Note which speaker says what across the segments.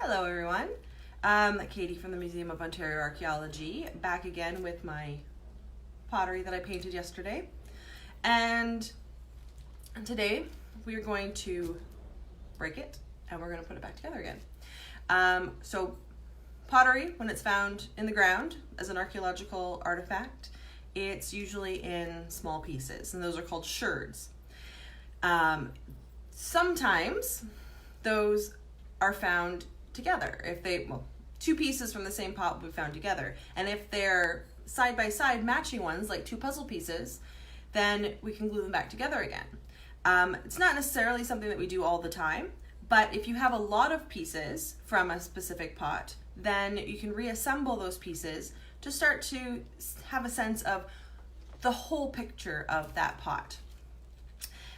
Speaker 1: Hello everyone, Katie from the Museum of Ontario Archaeology, back again with my pottery that I painted yesterday. And today we are going to break it and we're going to put it back together again. So pottery, when it's found in the ground as an archaeological artifact, it's usually in small pieces, and those are called sherds. Sometimes those are found together. Two pieces from the same pot will be found together. And if they're side by side matching ones, like two puzzle pieces, then we can glue them back together again. It's not necessarily something that we do all the time, but if you have a lot of pieces from a specific pot, then you can reassemble those pieces to start to have a sense of the whole picture of that pot.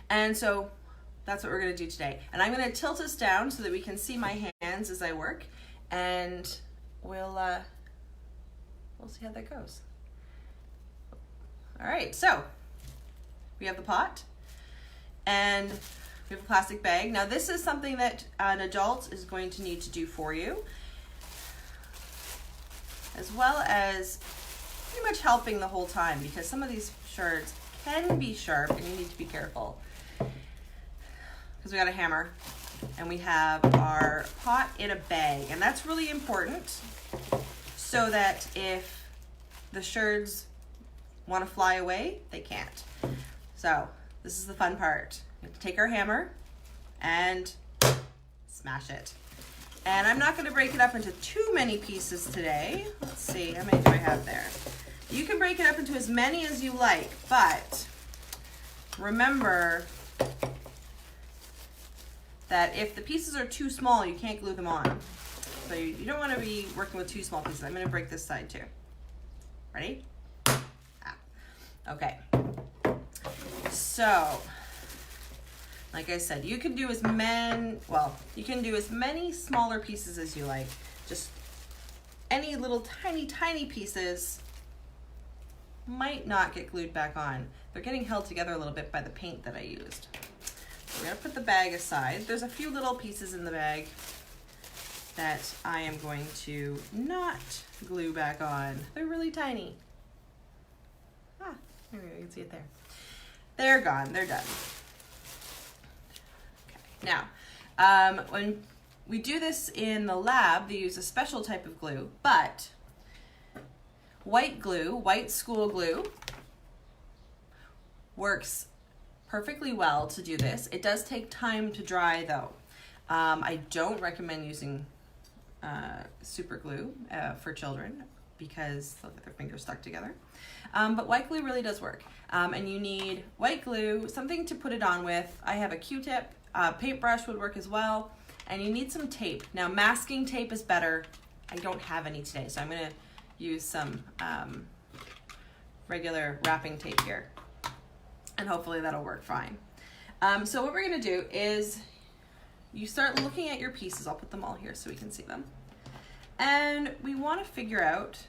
Speaker 1: And so that's what we're going to do today. And I'm going to tilt us down so that we can see my hands as I work, and we'll see how that goes. All right, so we have the pot and we have a plastic bag. Now this is something that an adult is going to need to do for you, as well as pretty much helping the whole time, because some of these sherds can be sharp and you need to be careful. Because we got a hammer and we have our pot in a bag, and that's really important so that if the sherds want to fly away, they can't. So this is the fun part. We have to take our hammer and smash it. And I'm not going to break it up into too many pieces today. Let's see, how many do I have there? You can break it up into as many as you like, but remember that if the pieces are too small, you can't glue them on. So you don't want to be working with too small pieces. I'm going to break this side too. Ready? Okay. So, like I said, you can do as many smaller pieces as you like. Just any little tiny pieces might not get glued back on. They're getting held together a little bit by the paint that I used. We're going to put the bag aside. There's a few little pieces in the bag that I am going to not glue back on. They're really tiny. There we go, you can see it there. They're gone, they're done. Okay. Now, when we do this in the lab, they use a special type of glue, but white school glue, works perfectly well to do this. It does take time to dry though. I don't recommend using super glue for children because they'll get their fingers stuck together. But white glue really does work. And you need white glue, something to put it on with. I have a Q-tip, paintbrush would work as well, and you need some tape. Now masking tape is better. I don't have any today, so I'm gonna use some regular wrapping tape here. And hopefully that'll work fine. So what we're gonna do is you start looking at your pieces. I'll put them all here so we can see them. And we wanna figure out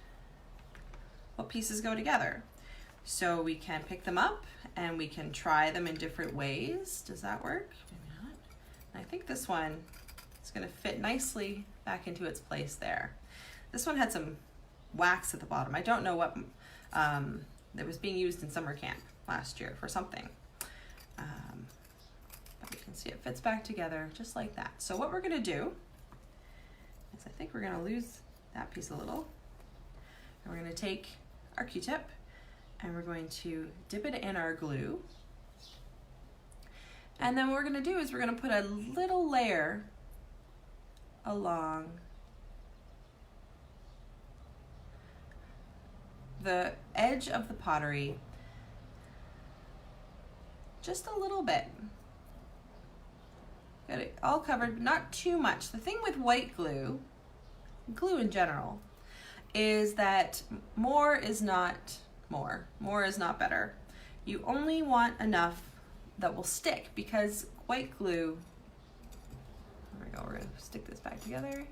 Speaker 1: what pieces go together. So we can pick them up and we can try them in different ways. Does that work? Maybe not. And I think this one is gonna fit nicely back into its place there. This one had some wax at the bottom. I don't know what that was being used in summer camp last year for something. But you can see it fits back together just like that. So what we're gonna do is I think we're gonna lose that piece a little. And we're gonna take our Q-tip and we're going to dip it in our glue. And then what we're gonna do is we're gonna put a little layer along the edge of the pottery, just a little bit. Got it all covered, but not too much. The thing with white glue in general, is that more is not better. You only want enough that will stick, because white glue, there we go, we're gonna stick this back together,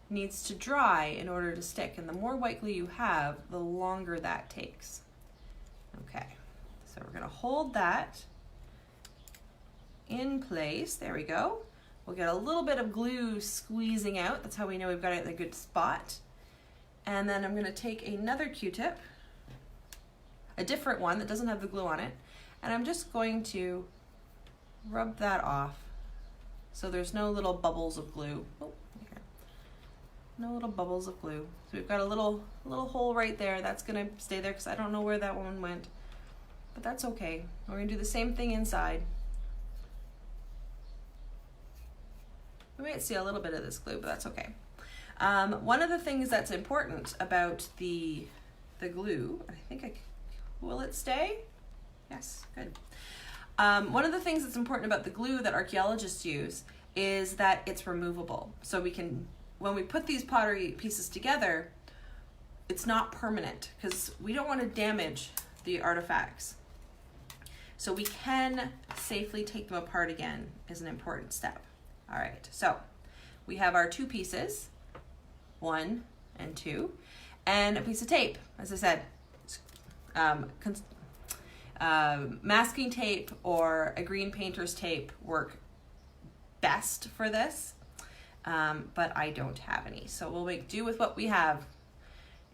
Speaker 1: needs to dry in order to stick, and the more white glue you have, the longer that takes. Okay, so we're gonna hold that in place, there we go. We'll get a little bit of glue squeezing out. That's how we know we've got it in a good spot. And then I'm gonna take another Q-tip, a different one that doesn't have the glue on it, and I'm just going to rub that off so there's no little bubbles of glue. Oh, here. No little bubbles of glue. So we've got a little hole right there. That's gonna stay there because I don't know where that one went, but that's okay. We're gonna do the same thing inside. We might see a little bit of this glue, but that's okay. One of the things that's important about the glue, I think will it stay? Yes, good. One of the things that's important about the glue that archaeologists use is that it's removable. So we can, when we put these pottery pieces together, it's not permanent because we don't want to damage the artifacts. So we can safely take them apart again is an important step. All right, so we have our two pieces, 1 and 2, and a piece of tape. As I said, masking tape or a green painter's tape work best for this, but I don't have any. So we'll make do with what we have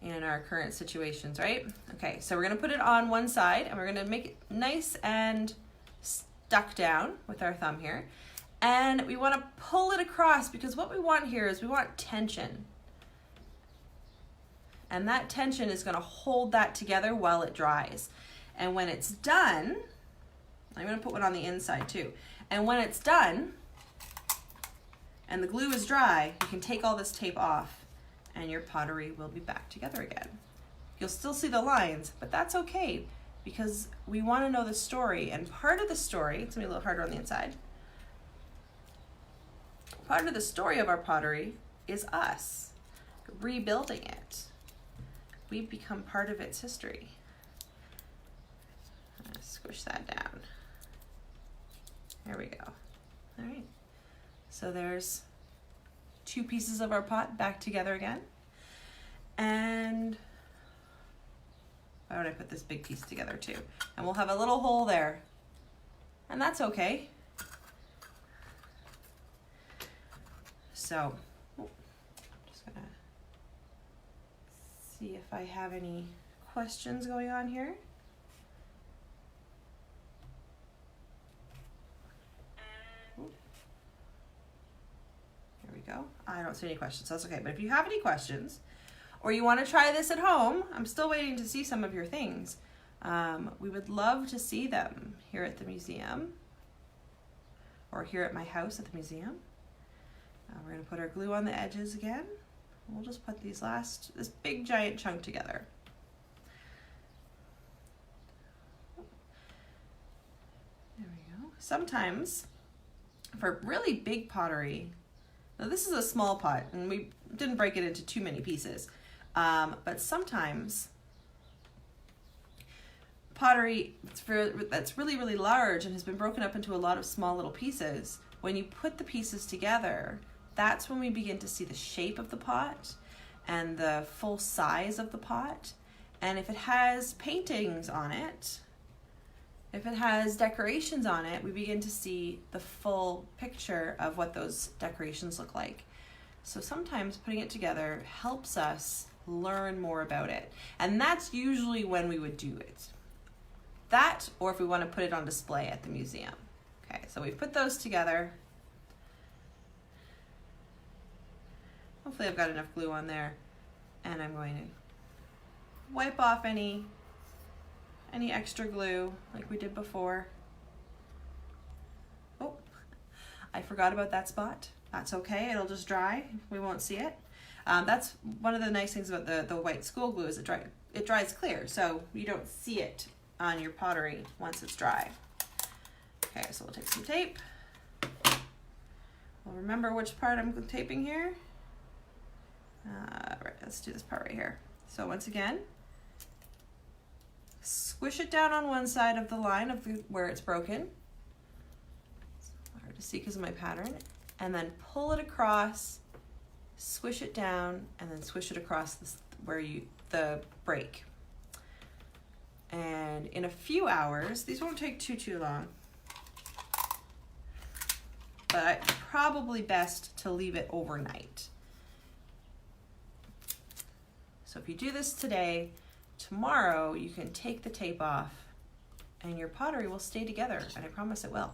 Speaker 1: in our current situations, right? Okay, so we're gonna put it on one side and we're gonna make it nice and stuck down with our thumb here. And we wanna pull it across because what we want here is we want tension. And that tension is gonna hold that together while it dries. And when it's done, I'm gonna put one on the inside too. And when it's done, and the glue is dry, you can take all this tape off and your pottery will be back together again. You'll still see the lines, but that's okay because we wanna know the story. And part of the story, it's gonna be a little harder on the inside. Part of the story of our pottery is us rebuilding it. We've become part of its history. Squish that down. There we go. All right. So there's two pieces of our pot back together again. And why would I put this big piece together too? And we'll have a little hole there. And that's okay. So, just gonna see if I have any questions going on here. There we go. I don't see any questions, so that's okay. But if you have any questions, or you want to try this at home, I'm still waiting to see some of your things. We would love to see them here at the museum, or here at my house at the museum. We're going to put our glue on the edges again. We'll just put this big giant chunk together. There we go. Sometimes, for really big pottery, now this is a small pot and we didn't break it into too many pieces, but sometimes pottery that's really, really large and has been broken up into a lot of small little pieces, when you put the pieces together, that's when we begin to see the shape of the pot and the full size of the pot. And if it has paintings on it, if it has decorations on it, we begin to see the full picture of what those decorations look like. So sometimes putting it together helps us learn more about it. And that's usually when we would do it. That, or if we want to put it on display at the museum. Okay, so we put those together. Hopefully I've got enough glue on there, and I'm going to wipe off any extra glue like we did before. Oh, I forgot about that spot. That's okay, it'll just dry. We won't see it. That's one of the nice things about the white school glue is it dries clear, so you don't see it on your pottery once it's dry. Okay, so we'll take some tape. We'll remember which part I'm taping here. Right, let's do this part right here. So once again, squish it down on one side of the line of where it's broken. It's hard to see because of my pattern. And then pull it across, squish it down, and then swish it across the break. And in a few hours, these won't take too long. but probably best to leave it overnight. So if you do this today, tomorrow you can take the tape off and your pottery will stay together, and I promise it will.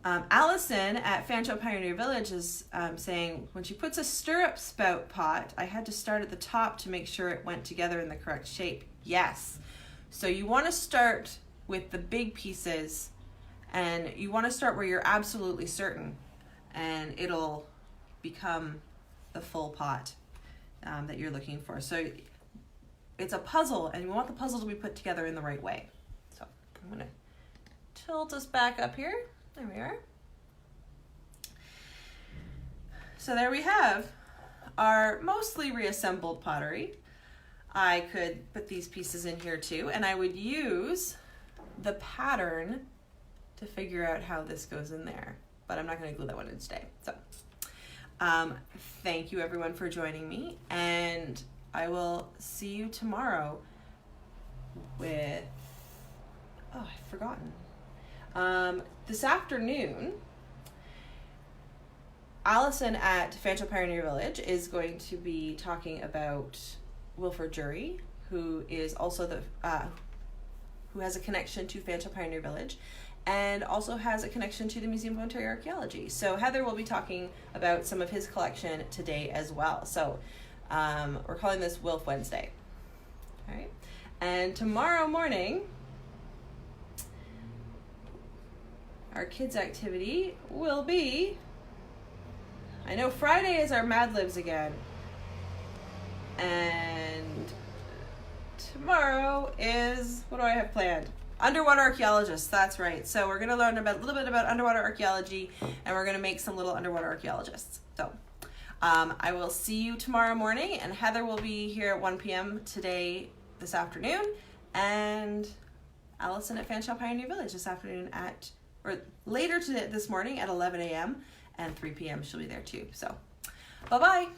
Speaker 1: Allison at Fanshawe Pioneer Village is saying, when she puts a stirrup spout pot, I had to start at the top to make sure it went together in the correct shape. Yes. So you want to start with the big pieces, and you want to start where you're absolutely certain, and it'll become the full pot that you're looking for. So it's a puzzle, and you want the puzzle to be put together in the right way. So I'm going to tilt us back up here. There we are. So there we have our mostly reassembled pottery. I could put these pieces in here too, and I would use the pattern to figure out how this goes in there. But I'm not going to glue that one in today. So thank you everyone for joining me, and I will see you tomorrow with, oh, I've forgotten. This afternoon, Allison at Fanshawe Pioneer Village is going to be talking about Wilford Jury, who is also who has a connection to Fanshawe Pioneer Village, and also has a connection to the Museum of Ontario Archaeology. So Heather will be talking about some of his collection today as well. So we're calling this Wilf Wednesday. All right, and tomorrow morning, our kids' activity will be, I know Friday is our Mad Libs again, and tomorrow is, what do I have planned? Underwater archaeologists, that's right. So we're going to learn a little bit about underwater archaeology, and we're going to make some little underwater archaeologists. So I will see you tomorrow morning, and Heather will be here at 1 p.m. this afternoon, and Allison at Fanshawe Pioneer Village this afternoon or later this morning at 11 a.m. and 3 p.m. she'll be there too. So, bye-bye.